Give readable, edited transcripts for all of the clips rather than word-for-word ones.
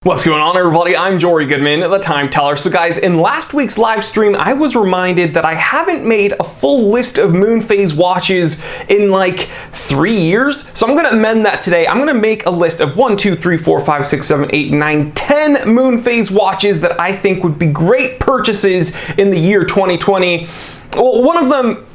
What's going on, everybody? I'm Jory Goodman, the Time Teller. So guys, in last week's live stream, I was reminded that I haven't made a full list of Moonphase watches in like 3 years. So I'm gonna amend that today. I'm gonna make a list of 1, 2, 3, 4, 5, 6, 7, 8, 9, 10 Moonphase watches that I think would be great purchases in the year 2020. Well, one of them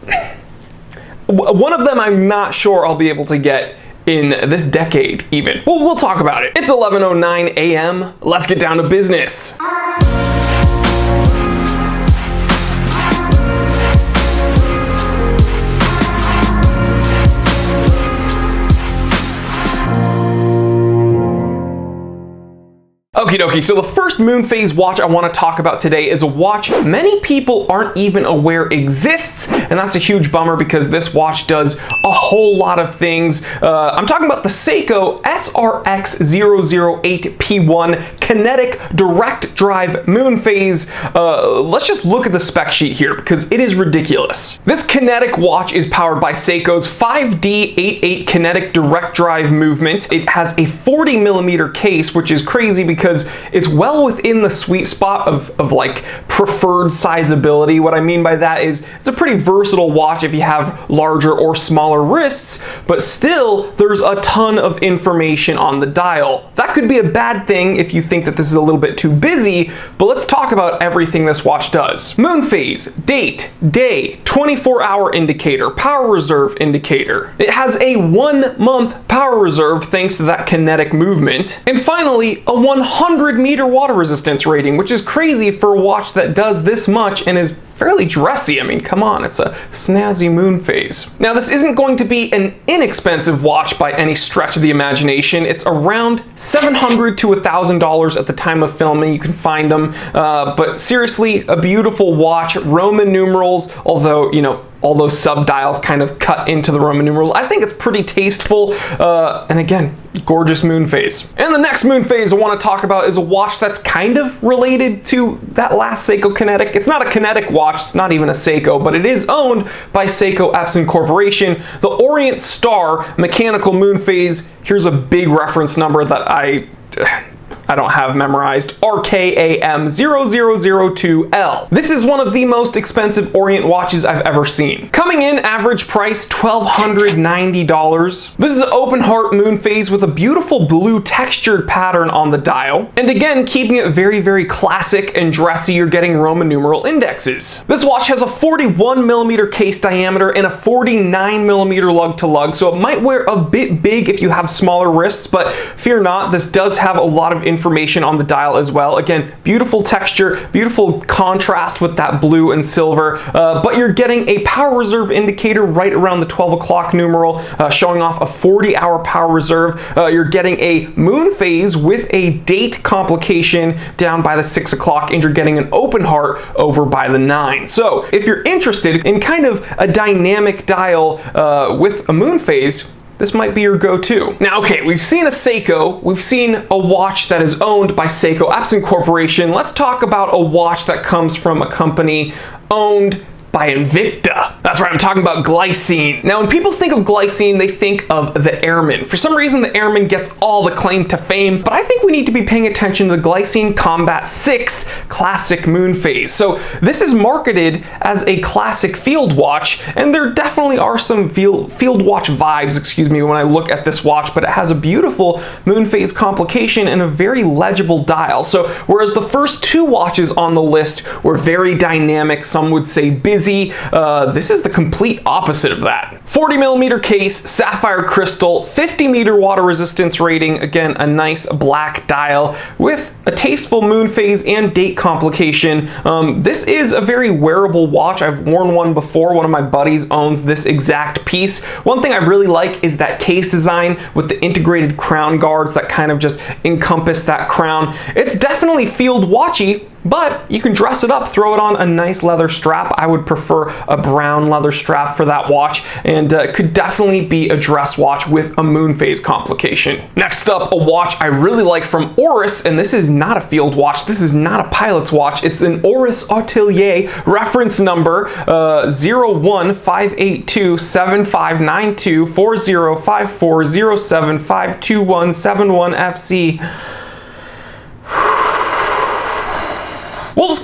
I'm not sure I'll be able to get in this decade even. Well, we'll talk about it. It's 11:09 a.m. Let's get down to business. Okie dokie, so the first Moonphase watch I want to talk about today is a watch many people aren't even aware exists, and that's a huge bummer because this watch does a whole lot of things. I'm talking about the Seiko RX008 P1 Kinetic Direct Drive Moonphase. Let's just look at the spec sheet here because it is ridiculous. This Kinetic watch is powered by Seiko's 5D88 Kinetic Direct Drive movement. It has a 40mm case, which is crazy because it's well within the sweet spot of like preferred sizability. What I mean by that is it's a pretty versatile watch if you have larger or smaller wrists, but still there's a ton of information on the dial. That could be a bad thing if you think that this is a little bit too busy, but let's talk about everything this watch does. Moonphase, date, day, 24-hour indicator, power reserve indicator. It has a 1-month power reserve thanks to that kinetic movement. And finally, a 100-meter water resistance rating, which is crazy for a watch that does this much and is fairly dressy. I mean, come on, it's a snazzy Moonphase. Now, this isn't going to be an inexpensive watch by any stretch of the imagination. It's around $700 to $1,000 at the time of filming. You can find them, but seriously, a beautiful watch. Roman numerals, although, you know, all those sub-dials kind of cut into the Roman numerals. I think it's pretty tasteful, and again, gorgeous Moonphase. And the next Moonphase I want to talk about is a watch that's kind of related to that last Seiko Kinetic. It's not a Kinetic watch, it's not even a Seiko, but it is owned by Seiko Epson Corporation. The Orient Star mechanical Moonphase. Here's a big reference number that I don't have memorized, RKAM0002L. This is one of the most expensive Orient watches I've ever seen. Coming in average price $1,290. This is an open heart Moonphase with a beautiful blue textured pattern on the dial. And again, keeping it very, very classic and dressy, you're getting Roman numeral indexes. This watch has a 41mm case diameter and a 49mm lug to lug, so it might wear a bit big if you have smaller wrists, but fear not, this does have a lot of information on the dial as well. Again, beautiful texture, beautiful contrast with that blue and silver, but you're getting a power reserve indicator right around the 12 o'clock numeral, showing off a 40-hour power reserve. You're getting a Moonphase with a date complication down by the 6 o'clock, and you're getting an open heart over by the 9. So if you're interested in kind of a dynamic dial with a Moonphase, this might be your go-to. Now, okay, we've seen a Seiko, we've seen a watch that is owned by Seiko Epson Corporation. Let's talk about a watch that comes from a company owned by Invicta. That's right, I'm talking about Glycine. Now, when people think of Glycine, they think of the Airman. For some reason, the Airman gets all the claim to fame, but I think we need to be paying attention to the Glycine Combat 6 Classic Moonphase. So this is marketed as a classic field watch, and there definitely are some field watch vibes, excuse me, when I look at this watch, but it has a beautiful Moonphase complication and a very legible dial. So whereas the first two watches on the list were very dynamic, some would say busy, this is the complete opposite of that. 40mm case, sapphire crystal, 50-meter water resistance rating, again, a nice black dial with a tasteful Moonphase and date complication. This is a very wearable watch. I've worn one before. One of my buddies owns this exact piece. One thing I really like is that case design with the integrated crown guards that kind of just encompass that crown. It's definitely field watchy, but you can dress it up, throw it on a nice leather strap. I would prefer a brown leather strap for that watch, and could definitely be a dress watch with a Moonphase complication. Next up, a watch I really like from Aorus, and this is not a field watch, this is not a pilot's watch, it's an Aorus Atelier reference number 015827592405407521721FC.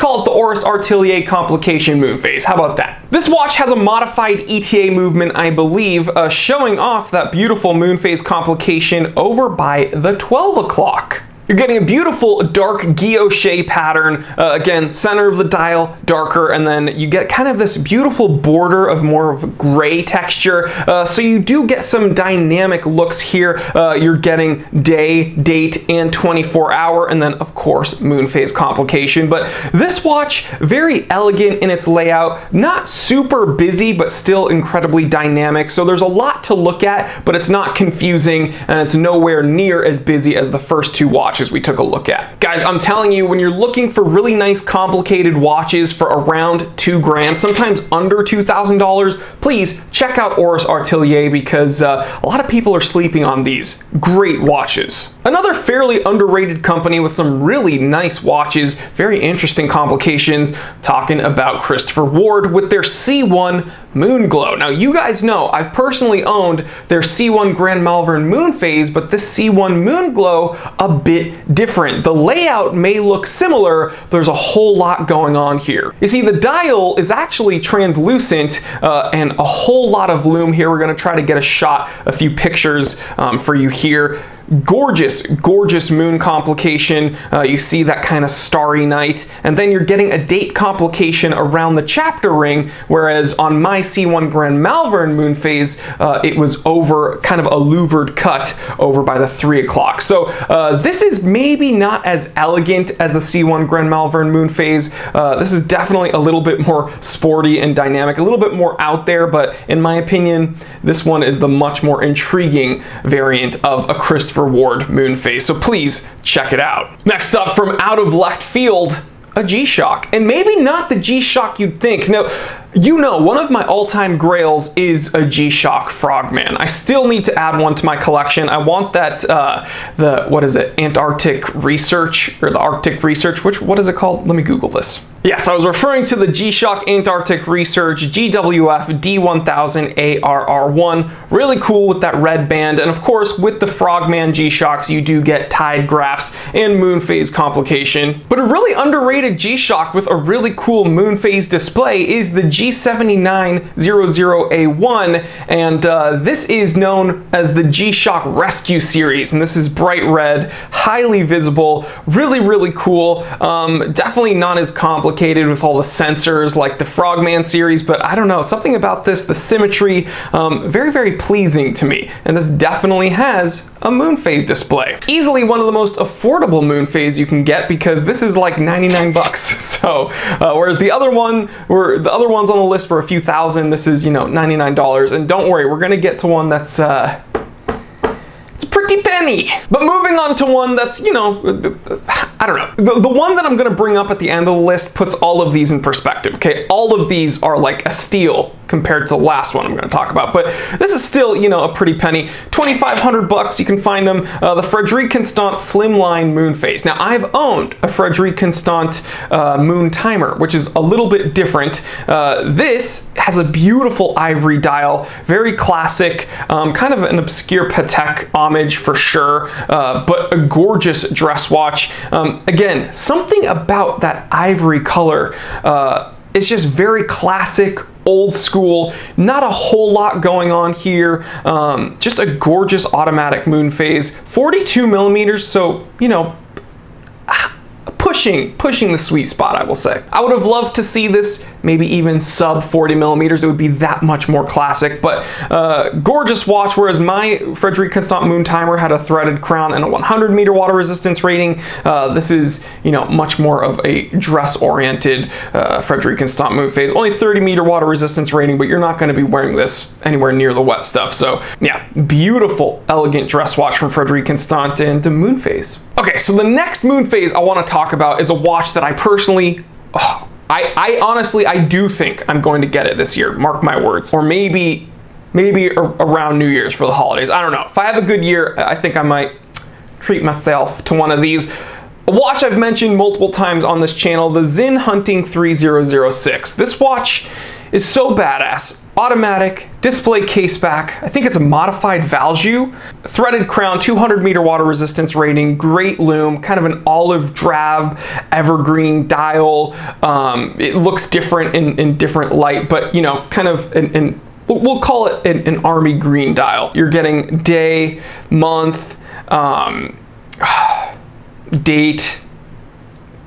call it the Aorus Artelier Complication Moonphase. How about that? This watch has a modified ETA movement, I believe, showing off that beautiful moonphase complication over by the 12 o'clock. You're getting a beautiful dark guilloche pattern, again, center of the dial, darker, and then you get kind of this beautiful border of more of a gray texture, so you do get some dynamic looks here. You're getting day, date, and 24-hour, and then, of course, moonphase complication. But this watch, very elegant in its layout, not super busy, but still incredibly dynamic, so there's a lot to look at, but it's not confusing, and it's nowhere near as busy as the first two watches we took a look at. Guys, I'm telling you, when you're looking for really nice complicated watches for around $2,000, sometimes under $2,000, please check out Aorus Artelier, because a lot of people are sleeping on these great watches. Another fairly underrated company with some really nice watches, very interesting complications, talking about Christopher Ward with their C1 Moonglow. Now, you guys know I've personally owned their C1 Grand Malvern Moonphase, but this C1 Moonglow a bit different. The layout may look similar, there's a whole lot going on here. You see, the dial is actually translucent and a whole lot of lume here. We're going to try to get a few pictures for you here. Gorgeous, gorgeous moon complication. You see that kind of starry night, and then you're getting a date complication around the chapter ring, whereas on my C1 Grand Malvern Moonphase, it was over kind of a louvered cut over by the 3 o'clock. So this is maybe not as elegant as the C1 Grand Malvern Moonphase. This is definitely a little bit more sporty and dynamic, a little bit more out there, but in my opinion, this one is the much more intriguing variant of a Christopher Ward Moonphase, so please check it out. Next up, from out of left field, a GShock, and maybe not the GShock you'd think. Now, you know, one of my all-time grails is a GShock Frogman. I still need to add one to my collection. I want that, what is it, Antarctic Research, or the Arctic Research, what is it called? Let me Google this. Yes, I was referring to the GShock Antarctic Research GWF D1000 ARR1. Really cool with that red band, and of course, with the Frogman GShocks, you do get tide graphs and moonphase complication. But a really underrated GShock with a really cool moonphase display is the G7900A1, and this is known as the GShock Rescue Series, and this is bright red, highly visible, really, really cool. Definitely not as complicated with all the sensors like the Frogman series, but I don't know, something about this, the symmetry, very, very pleasing to me, and this definitely has a moonphase display. Easily one of the most affordable moonphase you can get, because this is like 99 bucks. So whereas the other ones on the list were a few thousand, this is, you know, $99. And don't worry, we're gonna get to one that's it's a pretty penny. But moving on to one that's, you know, I don't know. The one that I'm gonna bring up at the end of the list puts all of these in perspective, okay? All of these are like a steal compared to the last one I'm gonna talk about, but this is still, you know, a pretty penny. 2,500 bucks, you can find them, the Fredrik Constant Slimline Moonphase. Now, I've owned a Fredrik Constant Moon Timer, which is a little bit different. This has a beautiful ivory dial, very classic, kind of an obscure Patek homage for sure, but a gorgeous dress watch. Again, something about that ivory color, it's just very classic, old school, not a whole lot going on here. Just a gorgeous automatic moonphase, 42 millimeters, so, you know, pushing the sweet spot, I will say. I would have loved to see this maybe even sub 40 millimeters. It would be that much more classic, but gorgeous watch, whereas my Fredrik Constant Moon Timer had a threaded crown and a 100-meter water resistance rating. This is, you know, much more of a dress-oriented Fredrik Constant Moonphase. Only 30-meter water resistance rating, but you're not going to be wearing this anywhere near the wet stuff. So yeah, beautiful, elegant dress watch from Fredrik Constant and the Moonphase. Okay, so the next Moonphase I want to talk about is a watch that I personally, I honestly, I do think I'm going to get it this year, mark my words. Or maybe around New Year's for the holidays. I don't know. If I have a good year, I think I might treat myself to one of these. A watch I've mentioned multiple times on this channel, the Xin Hunting 3006. This watch is so badass. Automatic, display case back. I think it's a modified value. Threaded crown, 200 meter water resistance rating, great lume, kind of an olive drab evergreen dial. It looks different in different light, but you know, kind of we'll call it an army green dial. You're getting day, month, date,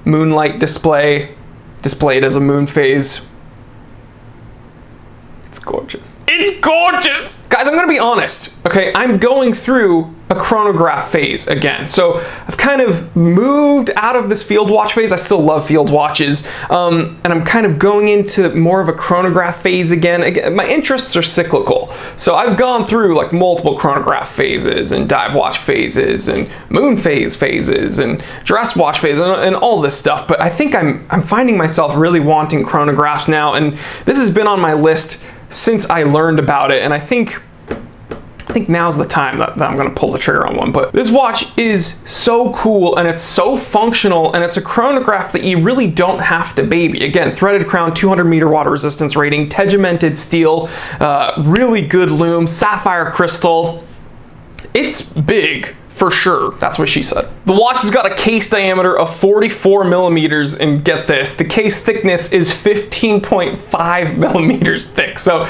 moonlight display, displayed as a moon phase. It's gorgeous. It's gorgeous! Guys, I'm gonna be honest, okay? I'm going through a chronograph phase again. So I've kind of moved out of this field watch phase. I still love field watches. And I'm kind of going into more of a chronograph phase again. My interests are cyclical. So I've gone through like multiple chronograph phases and dive watch phases and moon phase phases and dress watch phases and all this stuff. But I think I'm finding myself really wanting chronographs now. And this has been on my list since I learned about it, and I think now's the time that I'm gonna pull the trigger on one. But this watch is so cool and it's so functional, and it's a chronograph that you really don't have to baby. Again, threaded crown, 200 meter water resistance rating, tegimented steel, really good lume, sapphire crystal. It's big. For sure, that's what she said. The watch has got a case diameter of 44 millimeters, and get this, the case thickness is 15.5 millimeters thick. So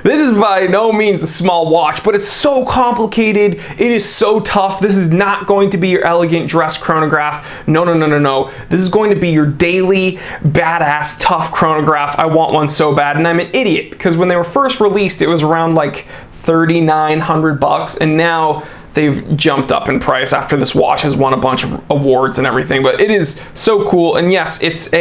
this is by no means a small watch, but it's so complicated. It is so tough. This is not going to be your elegant dress chronograph. No, no, no, no, no. This is going to be your daily, badass, tough chronograph. I want one so bad, and I'm an idiot because when they were first released, it was around like $3,900, and now they've jumped up in price after this watch has won a bunch of awards and everything. But it is so cool, and yes, it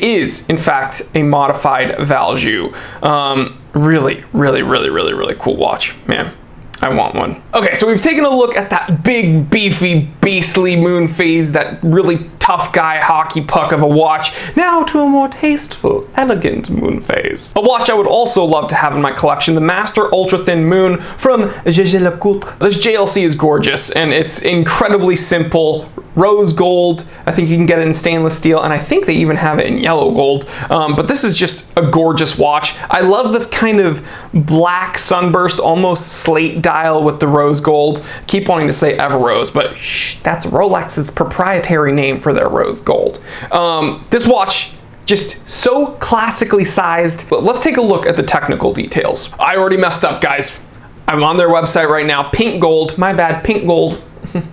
is in fact a modified value. Really, really, really, really, really cool watch, man. I want one. Okay, so we've taken a look at that big, beefy, beastly moon phase, that really tough guy hockey puck of a watch. Now to a more tasteful, elegant moon phase. A watch I would also love to have in my collection, the Master Ultra Thin Moon from GShock. This JLC is gorgeous, and it's incredibly simple. Rose gold, I think you can get it in stainless steel, and I think they even have it in yellow gold. But this is just a gorgeous watch. I love this kind of black sunburst, almost slate dial with the rose gold. Keep wanting to say Everose, but shh, that's Rolex's proprietary name for their rose gold. This watch, just so classically sized. But let's take a look at the technical details. I already messed up, guys. I'm on their website right now. Pink gold, my bad, pink gold.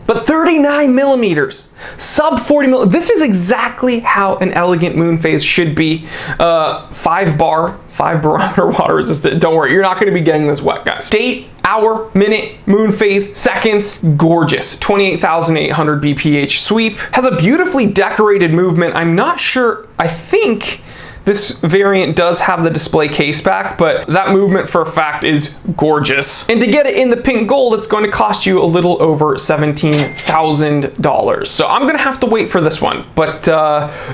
But 39 millimeters, sub 40 mil. This is exactly how an elegant moon phase should be. 5 barometer water resistant. Don't worry, you're not going to be getting this wet, guys. Date, hour, minute, moon phase, seconds, gorgeous. 28,800 BPH sweep. Has a beautifully decorated movement. I'm not sure, I think this variant does have the display case back, but that movement for a fact is gorgeous. And to get it in the pink gold, it's going to cost you a little over $17,000. So I'm gonna have to wait for this one, but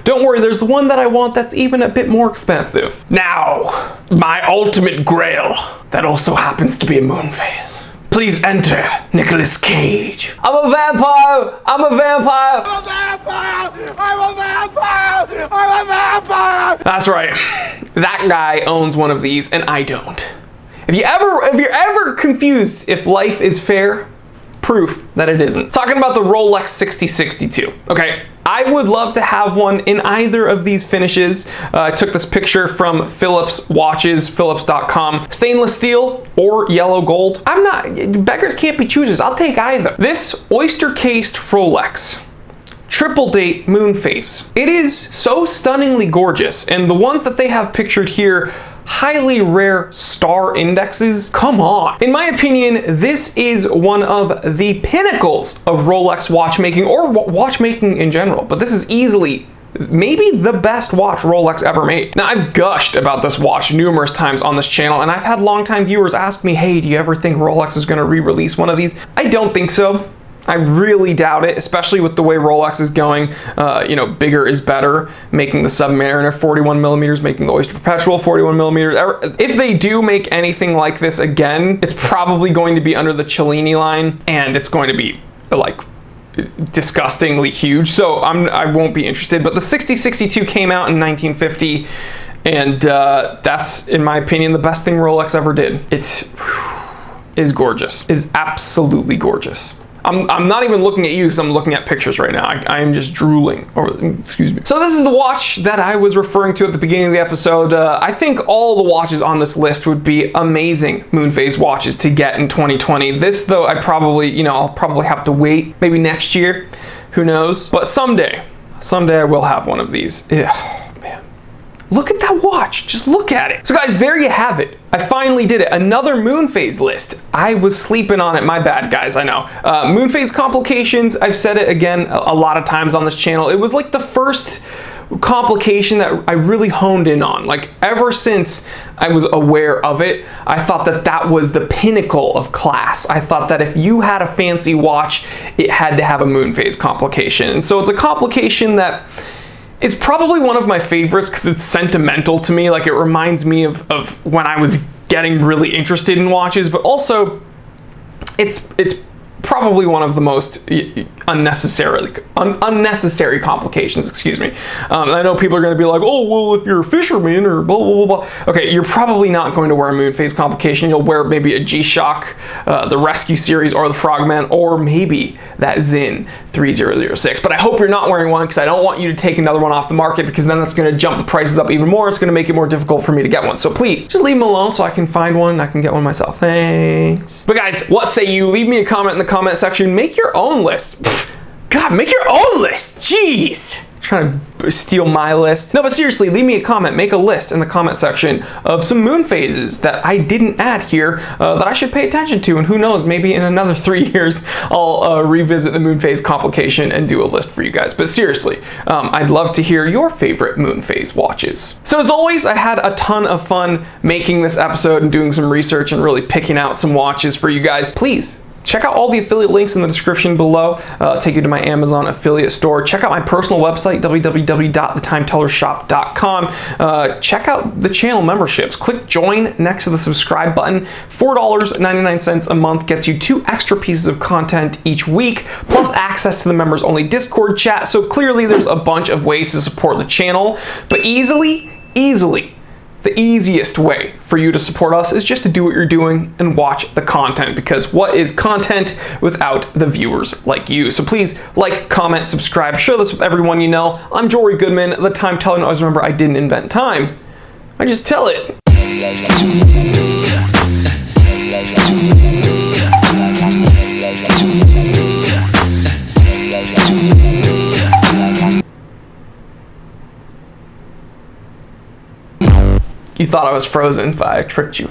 don't worry, there's one that I want that's even a bit more expensive. Now, my ultimate grail, that also happens to be a moon phase. Please enter Nicolas Cage. I'm a vampire! I'm a vampire! I'm a vampire! I'm a vampire! I'm a vampire! That's right. That guy owns one of these and I don't. If you're ever confused if life is fair, proof that it isn't. Talking about the Rolex 6062. Okay, I would love to have one in either of these finishes. I took this picture from Philips Watches, Philips.com. Stainless steel or yellow gold. Beggars can't be choosers. I'll take either. This oyster-cased Rolex, triple date moon phase. It is so stunningly gorgeous, and the ones that they have pictured here, highly rare star indexes. Come on. In my opinion, this is one of the pinnacles of Rolex watchmaking, or watchmaking in general, but this is easily maybe the best watch Rolex ever made. Now, I've gushed about this watch numerous times on this channel, and I've had longtime viewers ask me, hey, do you ever think Rolex is gonna re-release one of these? I don't think so. I really doubt it, especially with the way Rolex is going. You know, bigger is better, making the Submariner 41 millimeters, making the Oyster Perpetual 41 millimeters. If they do make anything like this again, it's probably going to be under the Cellini line, and it's going to be like disgustingly huge. So I won't be interested. But the 6062 came out in 1950. And that's, in my opinion, the best thing Rolex ever did. Is gorgeous. Is absolutely gorgeous. I'm not even looking at you because I'm looking at pictures right now. I am just drooling. Excuse me. So this is the watch that I was referring to at the beginning of the episode. I think all the watches on this list would be amazing Moonphase watches to get in 2020. This, though, I'll probably have to wait. Maybe next year. Who knows? But someday I will have one of these. Oh, man. Look at that watch. Just look at it. So guys, there you have it. I finally did it. Another Moonphase list. I was sleeping on it. My bad, guys. I know. Moonphase complications. I've said it again a lot of times on this channel. It was like the first complication that I really honed in on. Like, ever since I was aware of it, I thought that that was the pinnacle of class. I thought that if you had a fancy watch, it had to have a Moonphase complication. And so it's a complication that is probably one of my favorites because it's sentimental to me. Like, it reminds me of when I was getting really interested in watches, but also it's probably one of the most unnecessary complications, excuse me. I know people are going to be like, oh, well, if you're a fisherman or blah, blah, blah, blah. Okay, you're probably not going to wear a Moonphase complication. You'll wear maybe a GShock, the Rescue series, or the Frogman, or maybe that Xin 3006. But I hope you're not wearing one because I don't want you to take another one off the market, because then that's going to jump the prices up even more. It's going to make it more difficult for me to get one. So please, just leave them alone so I can find one and I can get one myself. Thanks. But guys, what say you? Leave me a comment in the comment section. Make your own list. God, make your own list. Jeez. Trying to steal my list. No, but seriously, leave me a comment. Make a list in the comment section of some Moonphases that I didn't add here that I should pay attention to. And who knows, maybe in another 3 years, I'll revisit the Moonphase complication and do a list for you guys. But seriously, I'd love to hear your favorite Moonphase watches. So as always, I had a ton of fun making this episode and doing some research and really picking out some watches for you guys. Please check out all the affiliate links in the description below. Take you to my Amazon affiliate store. Check out my personal website, www.theTimeTellerShop.com. Check out the channel memberships. Click join next to the subscribe button. $4.99 a month gets you 2 extra pieces of content each week, plus access to the members only Discord chat. So clearly there's a bunch of ways to support the channel, but easily, the easiest way for you to support us is just to do what you're doing and watch the content, because what is content without the viewers like you? So please like, comment, subscribe, share this with everyone you know. I'm Jory Goodman, the Time Teller, and always remember, I didn't invent time. I just tell it. You thought I was frozen, but I tricked you.